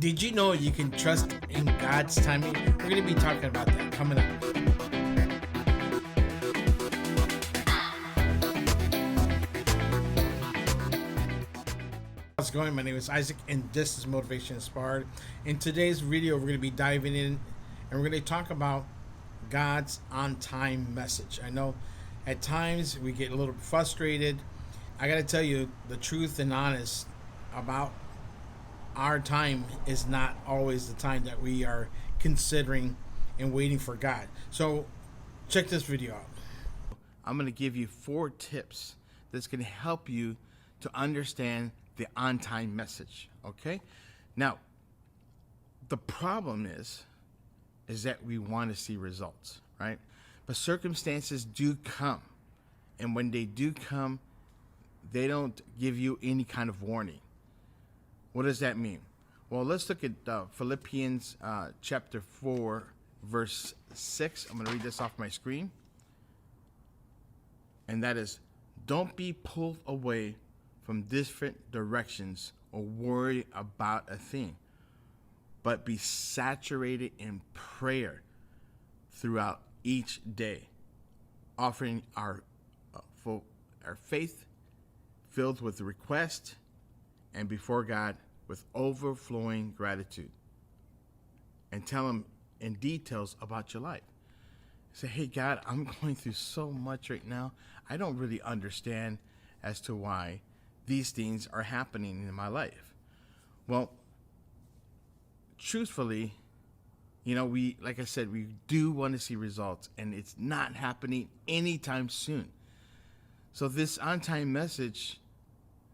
Did you know you can trust in God's timing? We're going to be talking about that coming up. How's it going? My name is Isaac, and this is Motivation Inspired. In today's video, we're going to be diving in and we're going to talk about God's on time message. I know at times we get a little frustrated. I got to tell you the truth and honest about our time is not always the time that we are considering and waiting for God. So check this video out. I'm going to give you 4 tips that's going to help you to understand the on-time message. Okay? Now, the problem is that we want to see results, right? But circumstances do come. And when they do come, they don't give you any kind of warning. What does that mean? Well, let's look at Philippians chapter 4, verse 6. I'm going to read this off my screen. And that is, don't be pulled away from different directions or worry about a thing, but be saturated in prayer throughout each day, offering our faith filled with request and before God with overflowing gratitude. And tell him in details about your life. Say, hey, God, I'm going through so much right now. I don't really understand as to why these things are happening in my life. Well, truthfully, like I said, we do want to see results, and it's not happening anytime soon. So this on-time message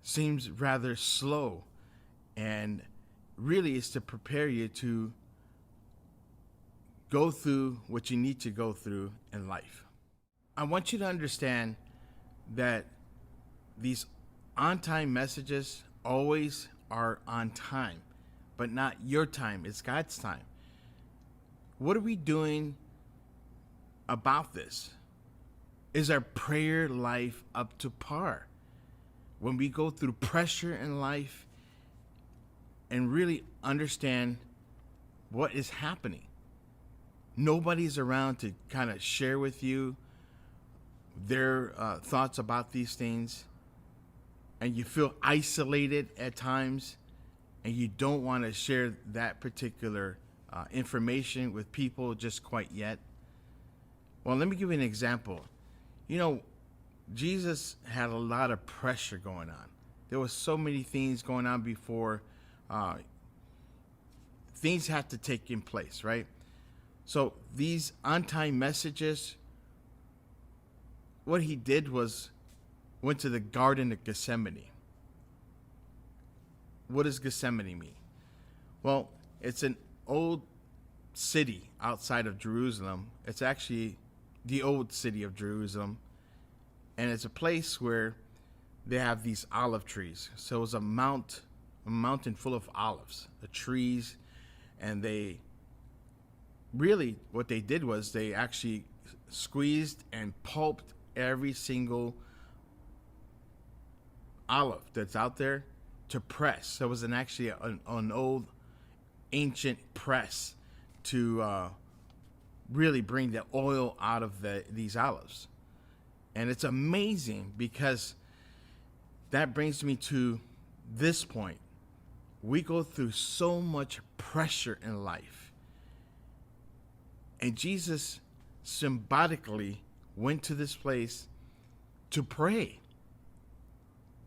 seems rather slow, and really is to prepare you to go through what you need to go through in life. I want you to understand that these on-time messages always are on time, but not your time. It's God's time. What are we doing about this? Is our prayer life up to par? When we go through pressure in life and really understand what is happening, nobody's around to kind of share with you their thoughts about these things, and you feel isolated at times, and you don't want to share that particular information with people just quite yet. Well, let me give you an example. Jesus had a lot of pressure going on. There was so many things going on before things had to take in place, right? So these on-time messages, what he did was went to the Garden of Gethsemane. What does Gethsemane mean? Well, it's an old city outside of Jerusalem. It's actually the old city of Jerusalem. And it's a place where they have these olive trees. So it was a mountain full of olives, the trees. And they really, what they did was they actually squeezed and pulped every single olive that's out there to press. So it was actually an old ancient press to really bring the oil out of these olives. And it's amazing because that brings me to this point. We go through so much pressure in life. And Jesus symbolically went to this place to pray.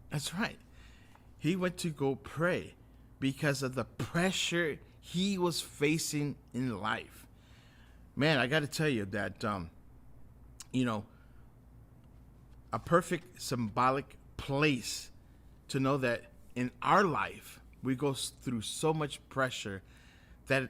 That's right. He went to go pray because of the pressure he was facing in life. Man, I got to tell you that, a perfect symbolic place to know that in our life, we go through so much pressure that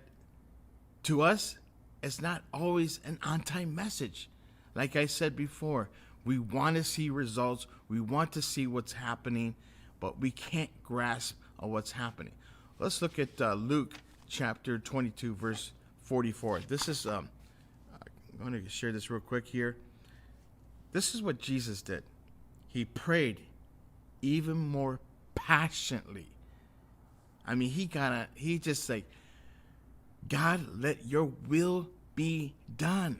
to us, it's not always an on-time message. Like I said before, we want to see results. We want to see what's happening, but we can't grasp on what's happening. Let's look at Luke chapter 22, verse 44. This is, I'm going to share this real quick here. This is what Jesus did. He prayed even more passionately I mean, he just like, God, let your will be done.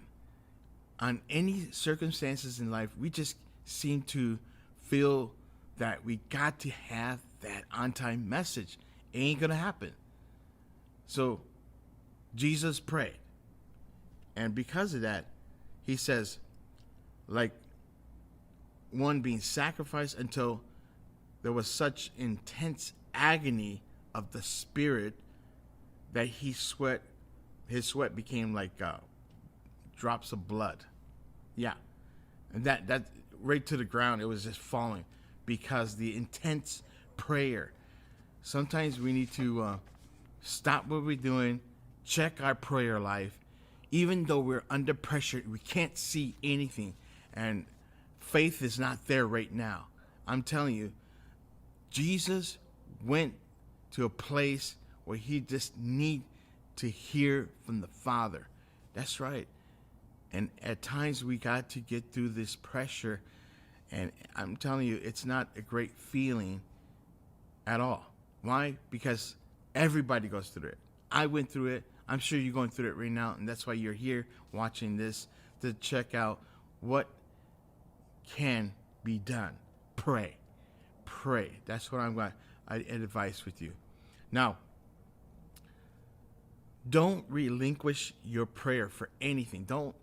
On any circumstances in life, we just seem to feel that we got to have that on-time message. It ain't going to happen. So Jesus prayed. And because of that, he says, like one being sacrificed until there was such intense agony of the spirit that his sweat became like drops of blood. Yeah. And that right to the ground, it was just falling because the intense prayer. Sometimes we need to stop what we're doing, check our prayer life. Even though we're under pressure, we can't see anything, and faith is not there right now. I'm telling you, Jesus went to a place where he just need to hear from the Father. That's right. And at times we got to get through this pressure, and I'm telling you, it's not a great feeling at all. Why? Because everybody goes through it. I went through it. I'm sure you're going through it right now, and that's why you're here watching this, to check out what can be done. Pray. That's what I advise with you. Now, don't relinquish your prayer for anything. Don't,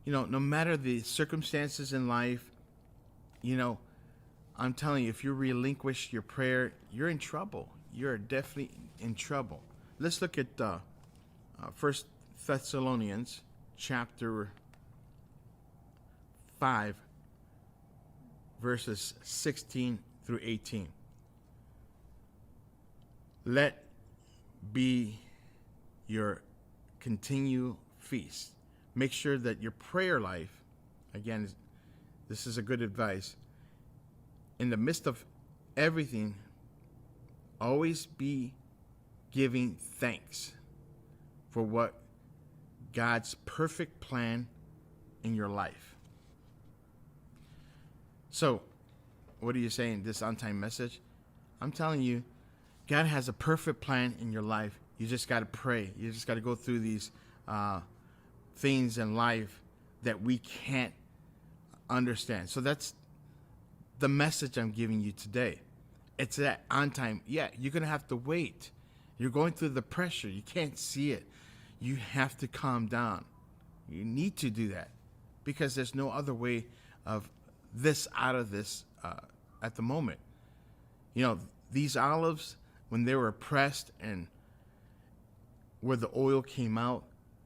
no matter the circumstances in life, I'm telling you, if you relinquish your prayer, you're in trouble. You're definitely in trouble. Let's look at 1 Thesslonians chapter 5, verses 16 through 18. Let be your continual feast. Make sure that your prayer life, again, this is a good advice, in the midst of everything, always be giving thanks for what God's perfect plan in your life. So, what are you saying, this on-time message? I'm telling you, God has a perfect plan in your life. You just got to pray. You just got to go through these things in life that we can't understand. So that's the message I'm giving you today. It's that on time. Yeah, you're going to have to wait. You're going through the pressure. You can't see it. You have to calm down. You need to do that because there's no other way of this out of this at the moment. These olives, when they were pressed and where the oil came out,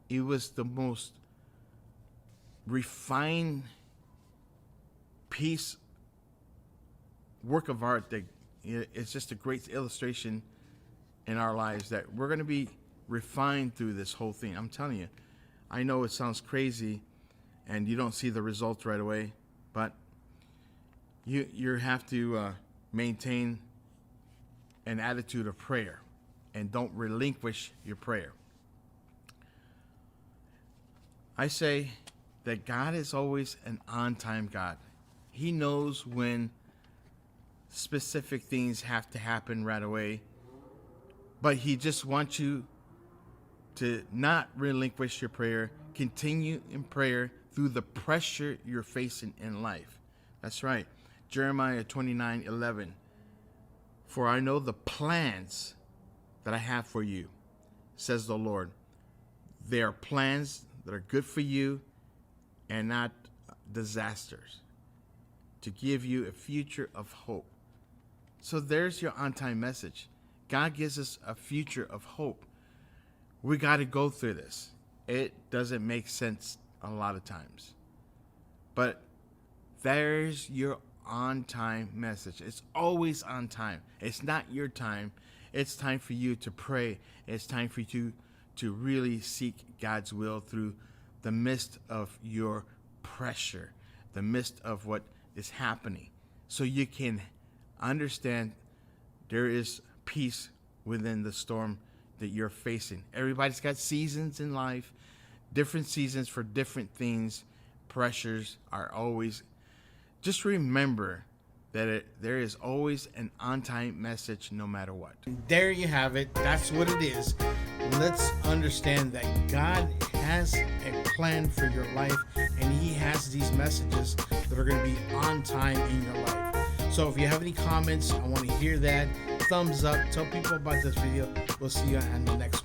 it was the most refined work of art that it's just a great illustration in our lives that we're going to be refined through this whole thing. I'm telling you, I know it sounds crazy and you don't see the results right away, but you have to maintain an attitude of prayer and don't relinquish your prayer. I say that God is always an on-time God. He knows when specific things have to happen right away, but he just wants you to not relinquish your prayer. Continue in prayer through the pressure you're facing in life. That's right. Jeremiah 29:11. For I know the plans that I have for you, says the Lord. They are plans that are good for you and not disasters, to give you a future of hope. So there's your on-time message. God gives us a future of hope. We got to go through this. It doesn't make sense a lot of times. But there's your on-time message. It's always on time. It's not your time. It's time for you to pray. It's time for you to really seek God's will through the midst of your pressure, the midst of what is happening, so you can understand there is peace within the storm that you're facing. Everybody's got seasons in life, different seasons for different things. Pressures are always. Just remember that there is always an on-time message no matter what. There you have it. That's what it is. Let's understand that God has a plan for your life, and He has these messages that are going to be on time in your life. So if you have any comments, I want to hear that. Thumbs up. Tell people about this video. We'll see you on the next one.